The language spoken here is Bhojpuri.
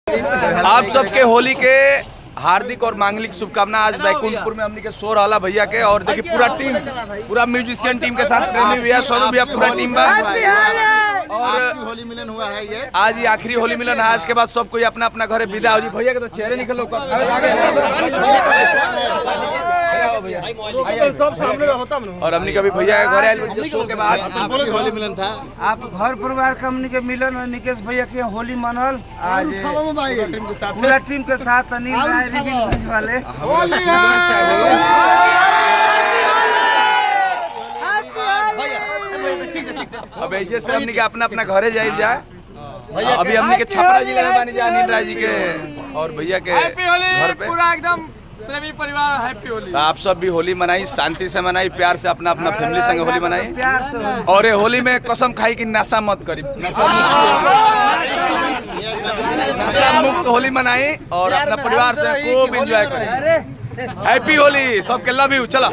आप सबके होली के हार्दिक और मांगलिक शुभकामना। आज बैकुंठपुर में हमने के शो रहा भैया के, और देखिए पूरा टीम, पूरा म्यूजिशियन टीम के साथ प्रेमी भैया, सोनू भैया, पूरा टीम बा। और होली मिलन हुआ है ये आज ही आखिरी होली मिलन है। आज के बाद सब कोई अपना अपना घरे विदा हो जी। भैया के तो चेहरे निकलो सब सामने होता। और हमने कभी भैया के घरे आए शो के बाद होली मिलन था। आप घर परिवार का हमने के मिलन और निकेश भैया के होली मनल आज पूरा टीम के साथ अनिल राय रिविल वाले अब ऐसे से हमने के अपना अपना घरे जाए। अभी हमने के छपरा जिले में बानी जाए अनिल राय जी के और भैया के घर पे पूरा एकदम प्रेमी परिवार हैप्पी होली। तो आप सब भी होली मनाई, शांति से मनाई, प्यार से अपना अपना फैमिली संग होली मनाई। और ये होली में कसम खाई कि नशा मत करी, नशा मुक्त होली मनाई और अपना परिवार से खूब एंजॉय करी। हैप्पी होली सबके, लव यू। चलो।